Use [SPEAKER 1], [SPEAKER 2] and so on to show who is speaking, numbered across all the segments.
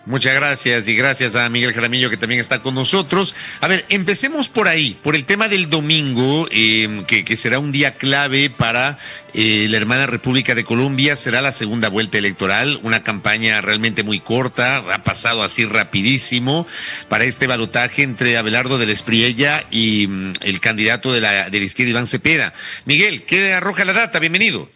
[SPEAKER 1] Muchas gracias y gracias a Miguel Jaramillo que también está con nosotros. A ver, empecemos por ahí, por el tema del domingo, que será un día clave para la hermana República de Colombia. Será la segunda vuelta electoral, una campaña realmente muy corta, ha pasado así rapidísimo para este balotaje entre Abelardo de la Espriella y el candidato de la izquierda, Iván Cepeda. Miguel, ¿qué arroja la data? Bienvenido.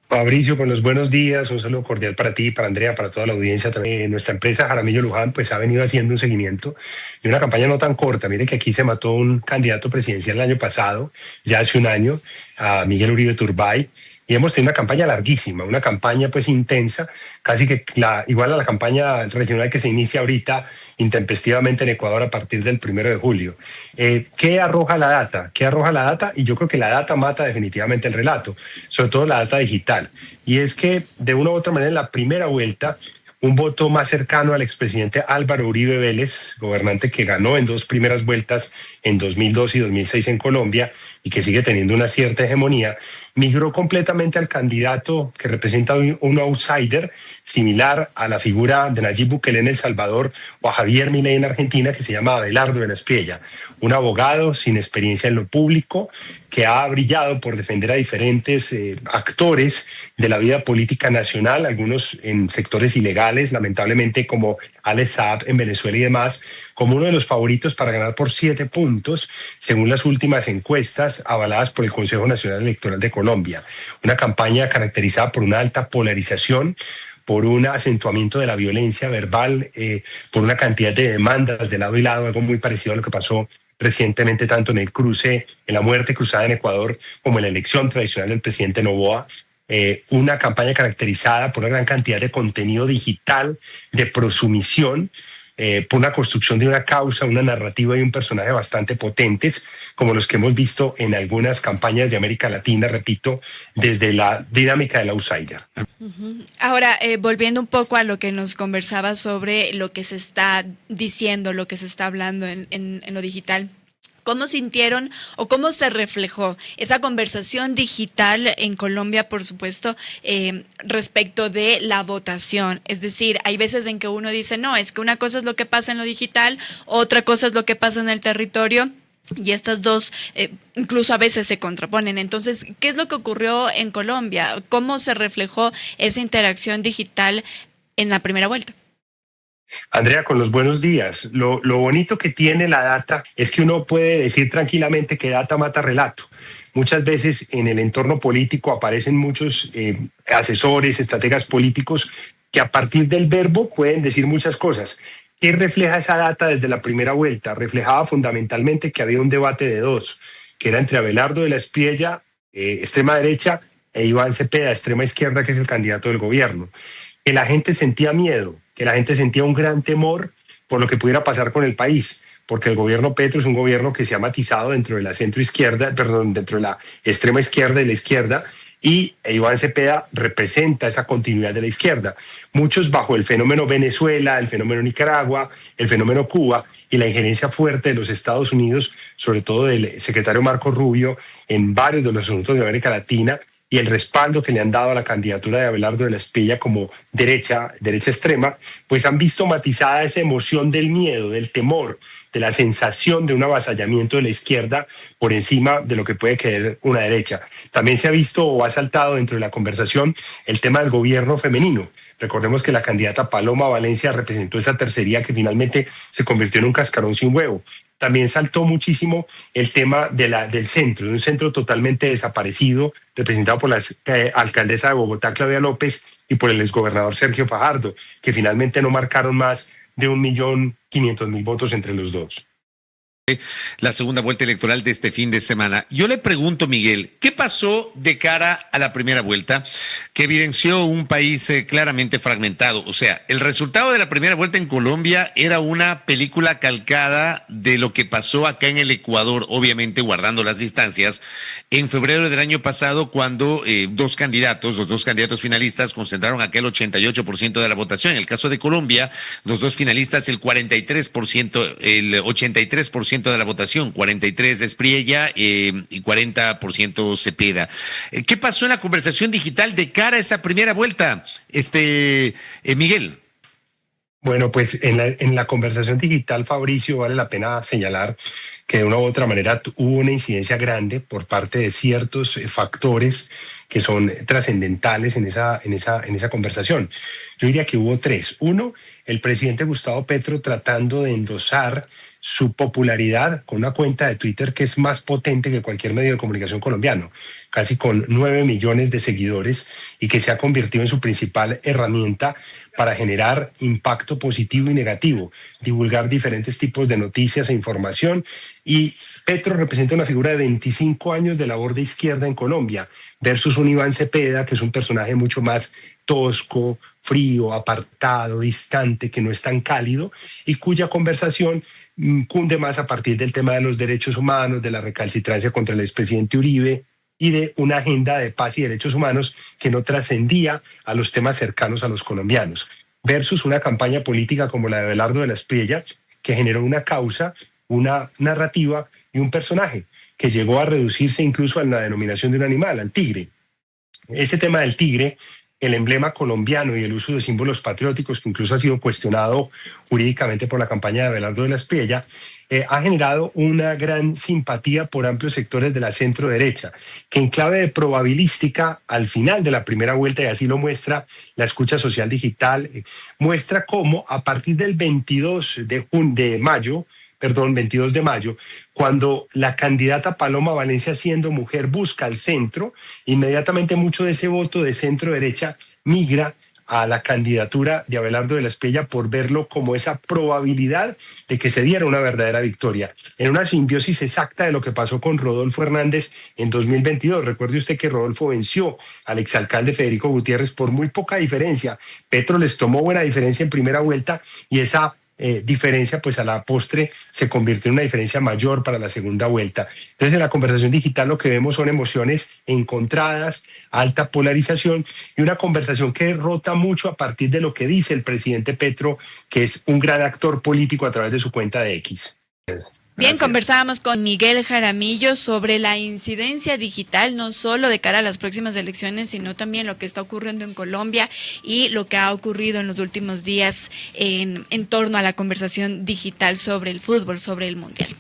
[SPEAKER 2] Fabricio, con los buenos días, un saludo cordial para ti, para Andrea, para toda la audiencia también. Nuestra empresa Jaramillo Luján pues ha venido haciendo un seguimiento de una campaña no tan corta. Mire que aquí se mató un candidato presidencial el año pasado, ya hace un año, a Miguel Uribe Turbay, y hemos tenido una campaña larguísima, una campaña pues intensa, casi que igual a la campaña regional que se inicia ahorita intempestivamente en Ecuador a partir del 1 de julio. ¿Qué arroja la data? ¿Qué arroja la data? Y yo creo que la data mata definitivamente el relato, sobre todo la data digital. Y es que de una u otra manera en la primera vuelta un voto más cercano al expresidente Álvaro Uribe Vélez, gobernante que ganó en dos primeras vueltas en 2002 y 2006 en Colombia y que sigue teniendo una cierta hegemonía, migró completamente al candidato que representa un outsider similar a la figura de Nayib Bukele en El Salvador o a Javier Milei en Argentina, que se llama Abelardo de la Espriella, un abogado sin experiencia en lo público que ha brillado por defender a diferentes actores de la vida política nacional, algunos en sectores ilegales, lamentablemente como Alex Saab en Venezuela y demás, como uno de los favoritos para ganar por 7 puntos, según las últimas encuestas avaladas por el Consejo Nacional Electoral de Colombia. Una campaña caracterizada por una alta polarización, por un acentuamiento de la violencia verbal, por una cantidad de demandas de lado y lado, algo muy parecido a lo que pasó recientemente tanto en el cruce, en la muerte cruzada en Ecuador, como en la elección tradicional del presidente Noboa. Una campaña caracterizada por una gran cantidad de contenido digital, de prosumisión, por una construcción de una causa, una narrativa y un personaje bastante potentes, como los que hemos visto en algunas campañas de América Latina, repito, desde la dinámica del outsider.
[SPEAKER 3] Ahora, volviendo un poco a lo que nos conversaba sobre lo que se está diciendo, lo que se está hablando en lo digital. ¿Cómo sintieron o cómo se reflejó esa conversación digital en Colombia, por supuesto, respecto de la votación? Es decir, hay veces en que uno dice, no, es que una cosa es lo que pasa en lo digital, otra cosa es lo que pasa en el territorio. Y estas dos incluso a veces se contraponen. Entonces, ¿qué es lo que ocurrió en Colombia? ¿Cómo se reflejó esa interacción digital en la primera vuelta?
[SPEAKER 2] Andrea, con los buenos días. Lo bonito que tiene la data es que uno puede decir tranquilamente que data mata relato. Muchas veces en el entorno político aparecen muchos asesores, estrategas políticos que a partir del verbo pueden decir muchas cosas. ¿Qué refleja esa data desde la primera vuelta? Reflejaba fundamentalmente que había un debate de dos, que era entre Abelardo de la Espriella, extrema derecha, e Iván Cepeda, extrema izquierda, que es el candidato del gobierno. Que la gente sentía miedo, que la gente sentía un gran temor por lo que pudiera pasar con el país, porque el gobierno Petro es un gobierno que se ha matizado dentro de la centroizquierda, perdón, dentro de la extrema izquierda y la izquierda, y Iván Cepeda representa esa continuidad de la izquierda. Muchos bajo el fenómeno Venezuela, el fenómeno Nicaragua, el fenómeno Cuba y la injerencia fuerte de los Estados Unidos, sobre todo del secretario Marco Rubio, en varios de los asuntos de América Latina, y el respaldo que le han dado a la candidatura de Abelardo de la Espriella como derecha extrema, pues han visto matizada esa emoción del miedo, del temor, de la sensación de un avasallamiento de la izquierda por encima de lo que puede querer una derecha. También se ha visto o ha saltado dentro de la conversación el tema del gobierno femenino. Recordemos que la candidata Paloma Valencia representó esa tercería que finalmente se convirtió en un cascarón sin huevo. También saltó muchísimo el tema del centro, de un centro totalmente desaparecido, representado por la alcaldesa de Bogotá, Claudia López, y por el exgobernador Sergio Fajardo, que finalmente no marcaron más de 1.500.000 votos entre los dos.
[SPEAKER 1] La segunda vuelta electoral de este fin de semana. Yo le pregunto, Miguel, ¿qué pasó de cara a la primera vuelta que evidenció un país claramente fragmentado? O sea, el resultado de la primera vuelta en Colombia era una película calcada de lo que pasó acá en el Ecuador, obviamente guardando las distancias, en febrero del año pasado, cuando los dos candidatos finalistas concentraron aquel 88% de la votación. En el caso de Colombia, los dos finalistas el 43%, el 83% de la votación, 43 Espriella y 40% Cepeda. ¿Qué pasó en la conversación digital de cara a esa primera vuelta, Miguel?
[SPEAKER 2] Bueno, pues en la conversación digital, Fabricio, vale la pena señalar que de una u otra manera hubo una incidencia grande por parte de ciertos factores que son trascendentales en esa conversación. Yo diría que hubo tres. Uno, el presidente Gustavo Petro tratando de endosar su popularidad con una cuenta de Twitter que es más potente que cualquier medio de comunicación colombiano, casi con 9 millones de seguidores, y que se ha convertido en su principal herramienta para generar impacto positivo y negativo, divulgar diferentes tipos de noticias e información. Y Petro representa una figura de 25 años de labor de izquierda en Colombia, versus un Iván Cepeda, que es un personaje mucho más tosco, frío, apartado, distante, que no es tan cálido, y cuya conversación cunde más a partir del tema de los derechos humanos, de la recalcitrancia contra el expresidente Uribe y de una agenda de paz y derechos humanos que no trascendía a los temas cercanos a los colombianos, versus una campaña política como la de Abelardo de la Espriella, que generó una causa, una narrativa y un personaje que llegó a reducirse incluso a la denominación de un animal, al tigre. Ese tema del tigre, el emblema colombiano y el uso de símbolos patrióticos, que incluso ha sido cuestionado jurídicamente por la campaña de Abelardo de la Espriella, ha generado una gran simpatía por amplios sectores de la centro derecha, que en clave de probabilística, al final de la primera vuelta, y así lo muestra la escucha social digital, muestra cómo a partir del 22 de mayo, cuando la candidata Paloma Valencia, siendo mujer, busca el centro, inmediatamente mucho de ese voto de centro derecha migra a la candidatura de Abelardo de la Espriella por verlo como esa probabilidad de que se diera una verdadera victoria, en una simbiosis exacta de lo que pasó con Rodolfo Hernández en 2022. Recuerde usted que Rodolfo venció al exalcalde Federico Gutiérrez por muy poca diferencia. Petro les tomó buena diferencia en primera vuelta y esa diferencia, pues a la postre se convirtió en una diferencia mayor para la segunda vuelta. Entonces, en la conversación digital lo que vemos son emociones encontradas, alta polarización y una conversación que rota mucho a partir de lo que dice el presidente Petro, que es un gran actor político a través de su cuenta de X.
[SPEAKER 3] Bien,
[SPEAKER 1] Gracias.
[SPEAKER 3] conversábamos con Miguel Jaramillo sobre la incidencia digital, no solo de cara a las próximas elecciones, sino también lo que está ocurriendo en Colombia y lo que ha ocurrido en los últimos días en torno a la conversación digital sobre el fútbol, sobre el Mundial.